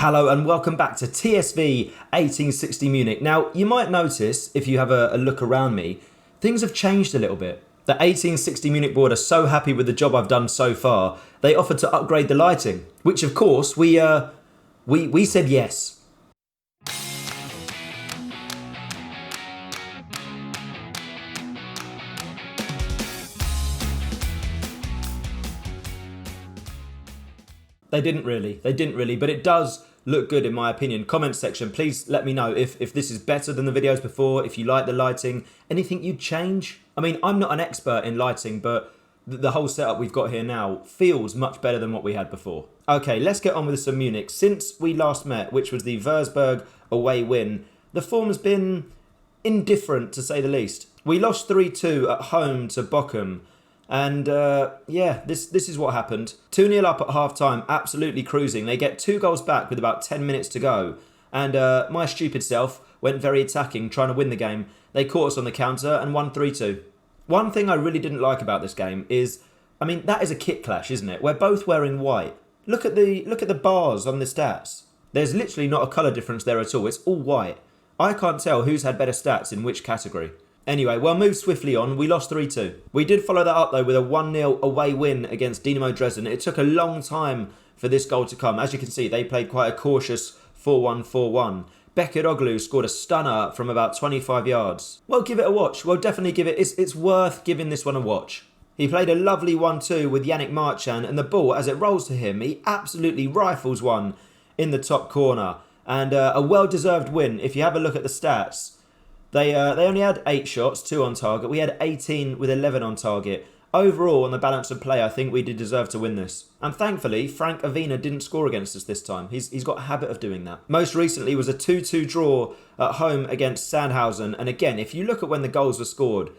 Hello and welcome back to TSV 1860 Munich. Now, you might notice, if you have a look around me, things have changed a little bit. The 1860 Munich board are so happy with the job I've done so far, they offered to upgrade the lighting, which of course we said yes. They didn't really, but it does look good in my opinion. Comment section, please let me know if this is better than the videos before, if you like the lighting, anything you'd change. I mean, I'm not an expert in lighting, but the whole setup we've got here now feels much better than what we had before. Okay, let's get on with some Munich. Since we last met, which was the Würzburg away win, the form's been indifferent to say the least. We lost 3-2 at home to Bochum. And yeah, this is what happened. 2-0 up at half-time, absolutely cruising. They get 2 goals back with about 10 minutes to go. And my stupid self went very attacking, trying to win the game. They caught us on the counter and won 3-2. One thing I really didn't like about this game is, I mean, that is a kit clash, isn't it? We're both wearing white. Look at the bars on the stats. There's literally not a colour difference there at all. It's all white. I can't tell who's had better stats in which category. Anyway, we'll move swiftly on. We lost 3-2. We did follow that up, though, with a 1-0 away win against Dynamo Dresden. It took a long time for this goal to come. As you can see, they played quite a cautious 4-1-4-1. Bekiroglu scored a stunner from about 25 yards. Well, give it a watch. We'll definitely give it... It's worth giving this one a watch. He played a lovely 1-2 with Yannick Marchand, and the ball, as it rolls to him, he absolutely rifles one in the top corner. And a well-deserved win. If you have a look at the stats... They only had 8 shots, 2 on target. We had 18 with 11 on target. Overall, on the balance of play, I think we did deserve to win this. And thankfully, Frank Avina didn't score against us this time. He's got a habit of doing that. Most recently was a 2-2 draw at home against Sandhausen. And again, if you look at when the goals were scored,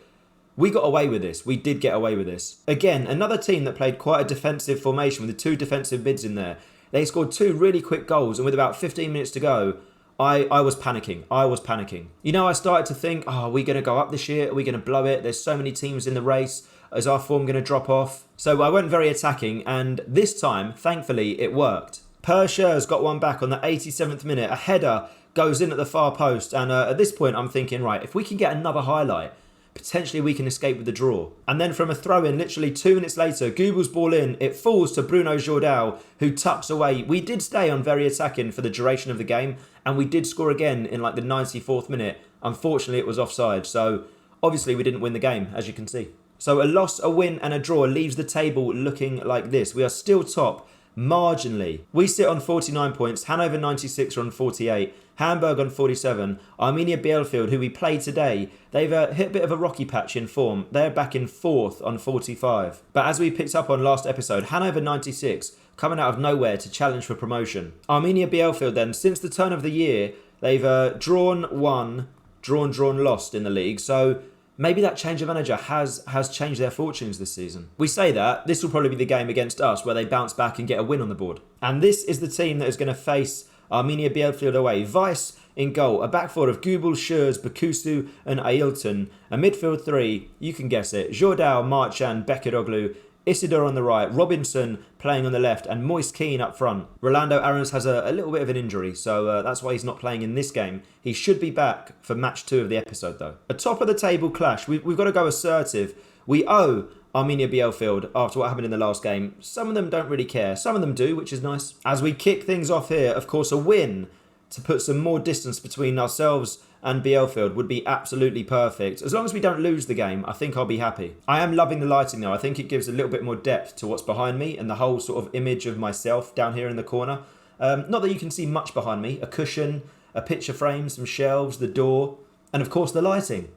we got away with this. We did get away with this. Again, another team that played quite a defensive formation with the 2 defensive mids in there. They scored 2 really quick goals, and with about 15 minutes to go, I was panicking. You know, I started to think, oh, are we going to go up this year? Are we going to blow it? There's so many teams in the race. Is our form going to drop off? So I went very attacking, and this time, thankfully, it worked. Pershers got one back on the 87th minute. A header goes in at the far post, and at this point, I'm thinking, right, if we can get another highlight, potentially we can escape with the draw. And then from a throw-in, literally 2 minutes later, Goebel's ball in, it falls to Bruno Jordao, who tucks away. We did stay on very attacking for the duration of the game, and we did score again in like the 94th minute. Unfortunately, it was offside, so obviously we didn't win the game, as you can see. So a loss, a win, and a draw leaves the table looking like this. We are still top, marginally. We sit on 49 points, Hannover 96 are on 48, Hamburg on 47, Arminia Bielefeld, who we played today, they've hit a bit of a rocky patch in form. They're back in 4th on 45. But as we picked up on last episode, Hannover 96 coming out of nowhere to challenge for promotion. Arminia Bielefeld then, since the turn of the year, they've drawn, won, drawn, lost in the league. So maybe that change of manager has changed their fortunes this season. We say that, this will probably be the game against us where they bounce back and get a win on the board. And this is the team that is going to face Arminia Bielefeld away. Weiss in goal, a back four of Goebel, Schurz, Bakusu and Ailton. A midfield 3, you can guess it, Jordao, Marchand, Bekiroglu, Isidore on the right, Robinson playing on the left, and Moise Keane up front. Rolando Aarons has a little bit of an injury, so that's why he's not playing in this game. He should be back for match 2 of the episode, though. A top-of-the-table clash. We've got to go assertive. We owe Arminia Bielefeld after what happened in the last game. Some of them don't really care. Some of them do, which is nice. As we kick things off here, of course, a win to put some more distance between ourselves and Bielefeld would be absolutely perfect. As long as we don't lose the game, I think I'll be happy. I am loving the lighting though. I think it gives a little bit more depth to what's behind me and the whole sort of image of myself down here in the corner. Not that you can see much behind me. A cushion, a picture frame, some shelves, the door, and of course the lighting.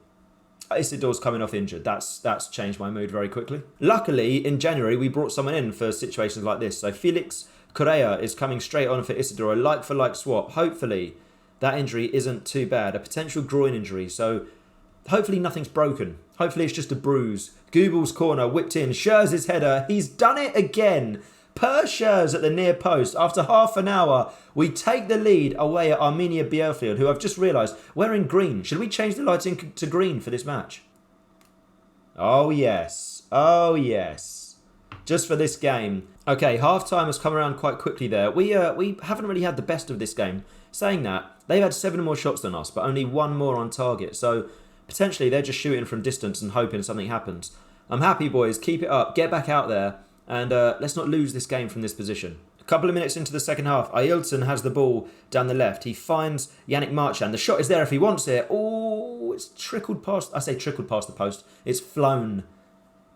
Isidore's coming off injured. That's changed my mood very quickly. Luckily, in January, we brought someone in for situations like this. So Felix Correa is coming straight on for Isidore, a like-for-like swap. Hopefully, that injury isn't too bad. A potential groin injury, so hopefully nothing's broken. Hopefully it's just a bruise. Goebel's corner, whipped in. Scherz's header. He's done it again. Per Scherz at the near post. After half an hour, we take the lead away at Arminia Bielefeld, who I've just realised, we're in green. Should we change the lighting to green for this match? Oh, yes. Oh, yes. Just for this game. Okay, half-time has come around quite quickly there. We haven't really had the best of this game. Saying that, they've had 7 more shots than us, but only 1 more on target. So, potentially, they're just shooting from distance and hoping something happens. I'm happy, boys. Keep it up. Get back out there. And let's not lose this game from this position. A couple of minutes into the second half, Ailton has the ball down the left. He finds Yannick Marchand. The shot is there if he wants it. Oh, it's trickled past... I say trickled past the post. It's flown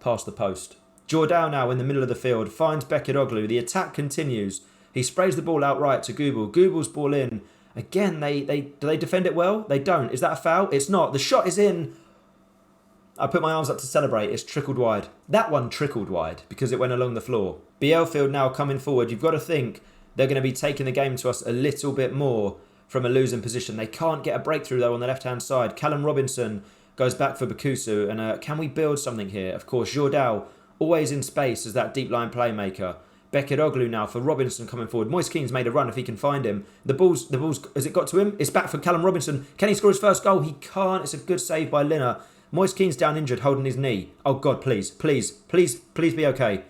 past the post. Jordao now in the middle of the field finds Bekiroglu. The attack continues. He sprays the ball outright to Gubel. Gubel's ball in. Again, do they defend it well? They don't. Is that a foul? It's not. The shot is in. I put my arms up to celebrate. It's trickled wide. That one trickled wide because it went along the floor. Bielefeld now coming forward. You've got to think they're going to be taking the game to us a little bit more from a losing position. They can't get a breakthrough though on the left-hand side. Callum Robinson goes back for Bakusu. And can we build something here? Of course, Jordao always in space as that deep line playmaker. Bekiroglu now for Robinson coming forward. Moise Keane's made a run if he can find him. The ball's, has it got to him? It's back for Callum Robinson. Can he score his first goal? He can't. It's a good save by Linner. Moise Keane's down injured, holding his knee. Oh God, please be okay.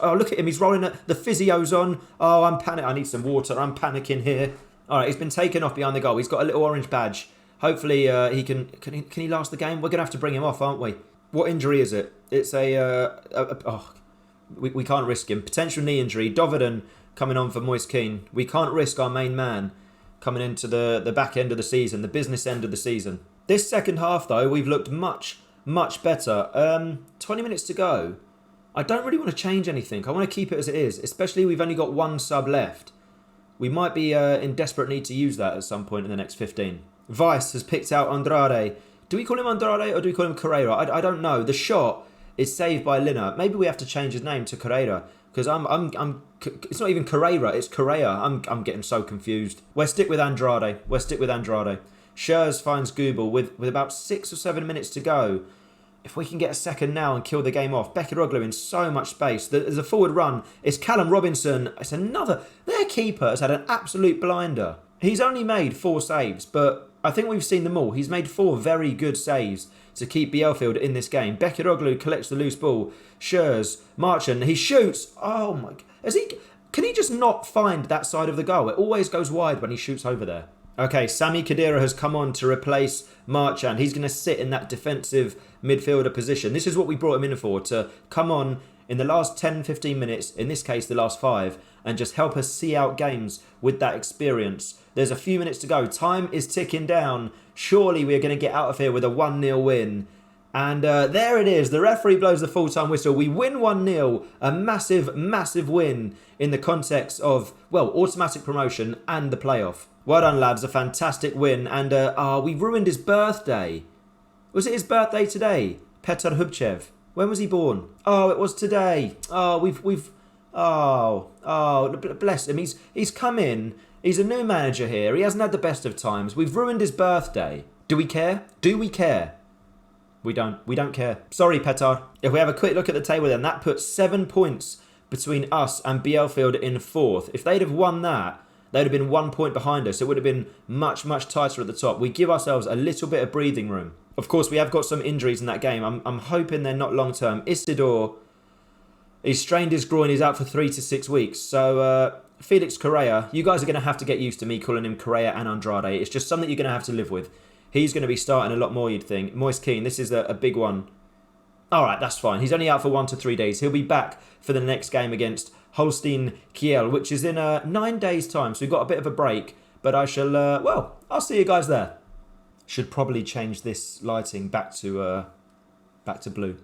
Oh, look at him. He's rolling it. The physio's on. Oh, I'm panicking. I need some water. I'm panicking here. All right, he's been taken off behind the goal. He's got a little orange badge. Hopefully he can he last the game? We're going to have to bring him off, aren't we? What injury is it? It's we can't risk him. Potential knee injury. Doverden coming on for Moise Keane. We can't risk our main man coming into the back end of the season, the business end of the season. This second half, though, we've looked much better. 20 minutes to go. I don't really want to change anything. I want to keep it as it is, especially we've only got 1 sub left. We might be in desperate need to use that at some point in the next 15. Weiss has picked out Andrade. Do we call him Andrade or do we call him Carrera? I don't know. The shot is saved by Linner. Maybe we have to change his name to Carrera because it's not even Carrera, it's Correa. I'm getting so confused. We'll stick with Andrade. Schurz finds Gubel with about 6 or 7 minutes to go. If we can get a second now and kill the game off. Bekiroglu in so much space. There's a forward run. It's Callum Robinson. It's another... Their keeper has had an absolute blinder. He's only made 4 saves, but I think we've seen them all. He's made 4 very good saves to keep Bielefeld in this game. Bekiroglu collects the loose ball. Schurz, Marchand, he shoots. Oh my... Can he just not find that side of the goal? It always goes wide when he shoots over there. Okay, Sami Khedira has come on to replace Marchand. He's going to sit in that defensive midfielder position. This is what we brought him in for, to come on in the last 10-15 minutes, in this case the last 5, and just help us see out games with that experience. There's a few minutes to go. Time is ticking down. Surely we're going to get out of here with a 1-0 win. And there it is. The referee blows the full-time whistle. We win 1-0. A massive win in the context of, well, automatic promotion and the playoff. Well done, lads. A fantastic win. And we ruined his birthday. Was it his birthday today? Petr Hubchev. When was he born? Oh, it was today. Oh, bless him. He's come in. He's a new manager here. He hasn't had the best of times. We've ruined his birthday. Do we care? Do we care? We don't care. Sorry, Petr. If we have a quick look at the table then, that puts 7 points between us and Bielefeld in 4th. If they'd have won that, they'd have been 1 point behind us. It would have been much tighter at the top. We give ourselves a little bit of breathing room. Of course, we have got some injuries in that game. I'm hoping they're not long-term. Isidore, he's strained his groin. He's out for 3 to 6 weeks. So, Felix Correa, you guys are going to have to get used to me calling him Correa and Andrade. It's just something you're going to have to live with. He's going to be starting a lot more, you'd think. Moise Keane, this is a big one. All right, that's fine. He's only out for 1 to 3 days. He'll be back for the next game against Holstein Kiel, which is in 9 days' time. So we've got a bit of a break. But I shall, I'll see you guys there. Should probably change this lighting back to blue.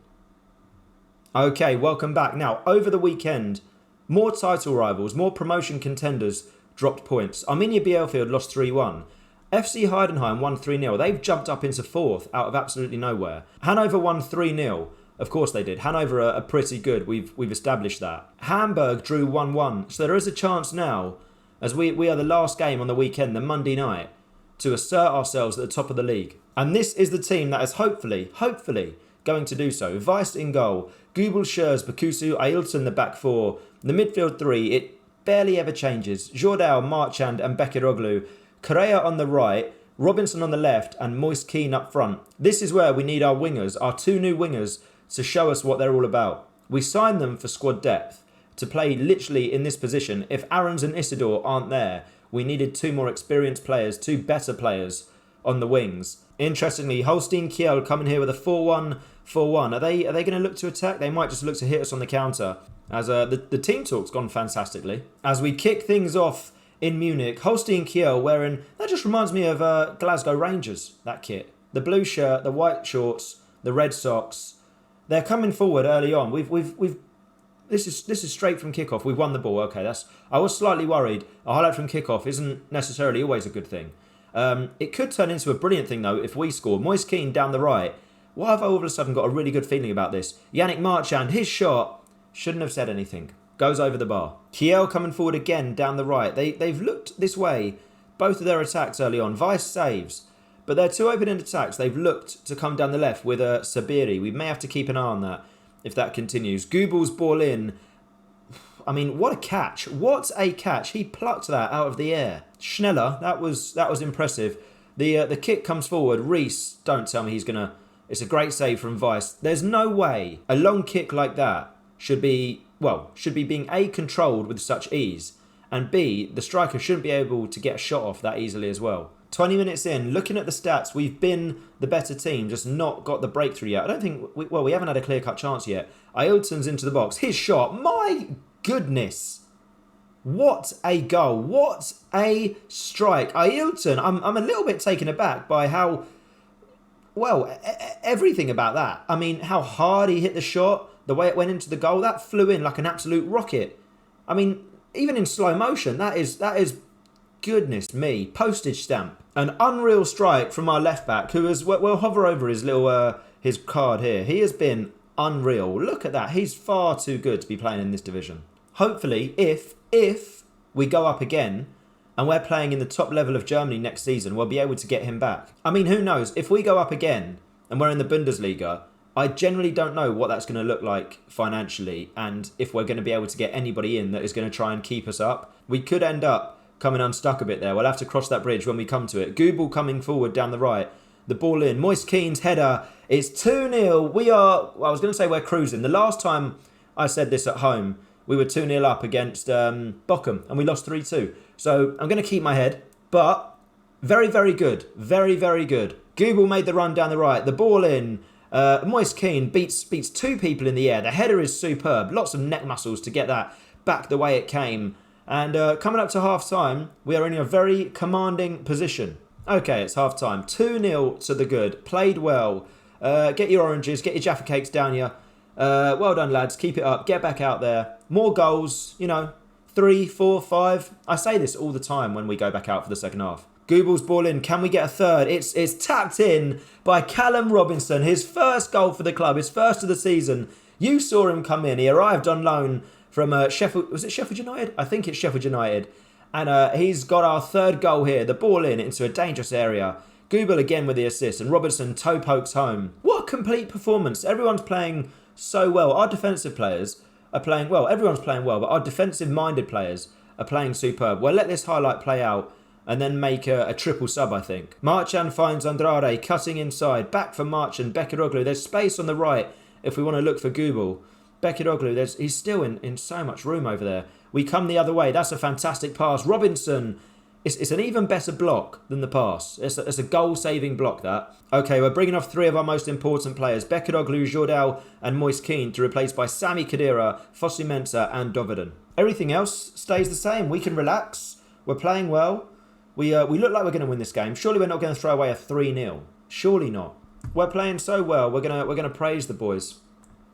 Okay, welcome back. Now, over the weekend, more title rivals, more promotion contenders dropped points. Arminia Bielefeld lost 3-1. FC Heidenheim won 3-0. They've jumped up into 4th out of absolutely nowhere. Hanover won 3-0. Of course they did. Hanover are pretty good. We've established that. Hamburg drew 1-1. So there is a chance now, as we are the last game on the weekend, the Monday night, to assert ourselves at the top of the league. And this is the team that is hopefully going to do so. Weiss in goal. Gubel, Schurz, Bakusu, Ailton the back 4. The midfield 3, it barely ever changes. Jordao, Marchand and Bekiroglu. Correa on the right, Robinson on the left and Moise Keane up front. This is where we need our wingers, our 2 new wingers, to show us what they're all about. We signed them for squad depth. to play literally in this position. If Aarons and Isidore aren't there, we needed 2 more experienced players, 2 better players on the wings. Interestingly, Holstein Kiel coming here with a 4-1-4-1. Are they going to look to attack? They might just look to hit us on the counter, as the team talk's gone fantastically. As we kick things off in Munich, Holstein Kiel wearing, that just reminds me of Glasgow Rangers, that kit. The blue shirt, the white shorts, the red socks. They're coming forward early on. This is straight from kickoff. We've won the ball. Okay, I was slightly worried. A highlight from kickoff isn't necessarily always a good thing. It could turn into a brilliant thing though if we score. Moise Kean down the right. Why have I all of a sudden got a really good feeling about this? Yannick Marchand, his shot, shouldn't have said anything. Goes over the bar. Kiel coming forward again down the right. They've looked this way, both of their attacks early on. Weiss saves, but their 2 open-end attacks, they've looked to come down the left with Sabiri. We may have to keep an eye on that if that continues. Goebel's ball in. I mean, what a catch. What a catch. He plucked that out of the air. Schneller, that was impressive. The kick comes forward. Reese, don't tell me he's going to... It's a great save from Weiss. There's no way a long kick like that should be being A, controlled with such ease, and B, the striker shouldn't be able to get a shot off that easily as well. 20 minutes in, looking at the stats, we've been the better team, just not got the breakthrough yet. I don't think... we haven't had a clear-cut chance yet. Ailton's into the box. His shot, my goodness. What a goal. What a strike. Ailton, I'm a little bit taken aback by how... Well, everything about that. I mean, how hard he hit the shot, the way it went into the goal, that flew in like an absolute rocket. I mean, even in slow motion, that is goodness me, postage stamp. An unreal strike from our left back, who is, we'll hover over his little his card here. He has been unreal. Look at that. He's far too good to be playing in this division. Hopefully, if we go up again and we're playing in the top level of Germany next season, we'll be able to get him back. I mean, who knows? If we go up again and we're in the Bundesliga, I generally don't know what that's going to look like financially and if we're going to be able to get anybody in that is going to try and keep us up. We could end up coming unstuck a bit there. We'll have to cross that bridge when we come to it. Goebel coming forward down the right. The ball in. Moise Kean's header. It's 2-0. Well, I was going to say we're cruising. The last time I said this at home, we were 2-0 up against Bochum and we lost 3-2. So I'm going to keep my head, but very, very good. Very, very good. Goebel made the run down the right. The ball in. Moise Kean beats 2 people in the air. The header is superb. Lots of neck muscles to get that back the way it came. And coming up to half-time, we are in a very commanding position. Okay, it's half-time. 2-0 to the good. Played well. Get your oranges, get your Jaffa cakes down here. Well done, lads. Keep it up. Get back out there. More goals, 3, 4, 5. I say this all the time when we go back out for the second half. Goebel's ball in. Can we get a third? It's tapped in by Callum Robinson. His first goal for the club. His first of the season. You saw him come in. He arrived on loan from Sheffield. Was it Sheffield United? I think it's Sheffield United. And he's got our third goal here. The ball in into a dangerous area. Goebel again with the assist. And Robinson toe pokes home. What a complete performance. Everyone's playing so well. Our defensive players are playing well. Everyone's playing well. But our defensive-minded players are playing superb. Well, let this highlight play out. And then make a triple sub, I think. Marchand finds Andrade cutting inside. Back for Marchand. Bekiroglu. There's space on the right if we want to look for Goebel. Bekiroglu, he's still in so much room over there. We come the other way. That's a fantastic pass. Robinson. It's an even better block than the pass. It's a goal-saving block, that. Okay, we're bringing off 3 of our most important players. Bekiroglu, Jordal and Moise Kean to replace by Sami Khedira, Fossi Mensah and Dovedan. Everything else stays the same. We can relax. We're playing well. We look like we're going to win this game. Surely we're not going to throw away a 3-0. Surely not. We're playing so well. We're gonna praise the boys.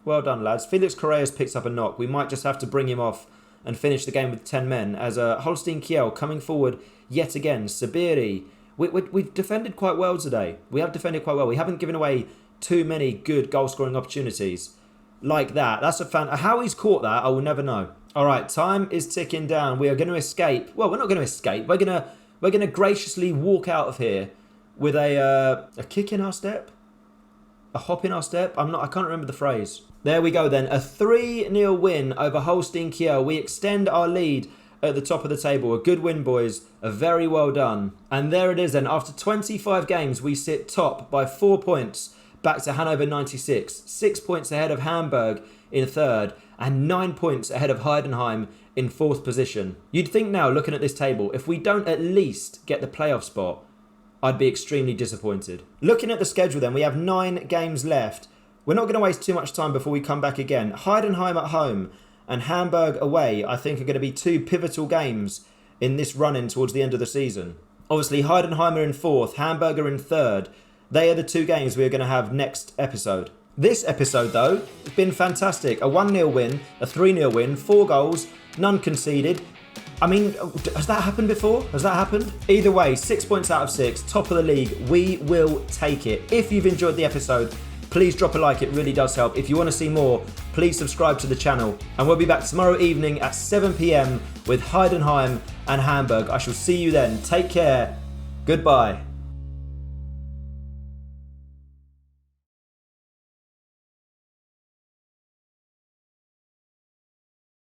Well done, lads. Felix Correa's picks up a knock. We might just have to bring him off and finish the game with 10 men. As Holstein Kiel coming forward yet again. Sabiri. We've defended quite well today. We have defended quite well. We haven't given away too many good goal-scoring opportunities like that. That's a fan. How he's caught that, I will never know. All right, time is ticking down. We are going to escape. Well, we're not going to escape. We're going to graciously walk out of here with a kick in our step, a hop in our step. I can't remember the phrase. There we go then. A 3-0 win over Holstein Kiel. We extend our lead at the top of the table. A good win, boys. A very well done. And there it is then. After 25 games, we sit top by 4 points back to Hannover 96. 6 points ahead of Hamburg in third and 9 points ahead of Heidenheim in fourth position. You'd think now, looking at this table, if we don't at least get the playoff spot, I'd be extremely disappointed. Looking at the schedule then, we have 9 games left. We're not going to waste too much time before we come back again. Heidenheim at home and Hamburg away, I think, are going to be 2 pivotal games in this run-in towards the end of the season. Obviously, Heidenheim are in fourth, Hamburg are in third. They are the 2 games we're going to have next episode. This episode, though, has been fantastic. A 1-0 win, a 3-0 win, 4 goals, none conceded. I mean, has that happened before? Has that happened? Either way, 6 points out of 6, top of the league. We will take it. If you've enjoyed the episode, please drop a like. It really does help. If you want to see more, please subscribe to the channel. And we'll be back tomorrow evening at 7 p.m. with Heidenheim and Hamburg. I shall see you then. Take care. Goodbye.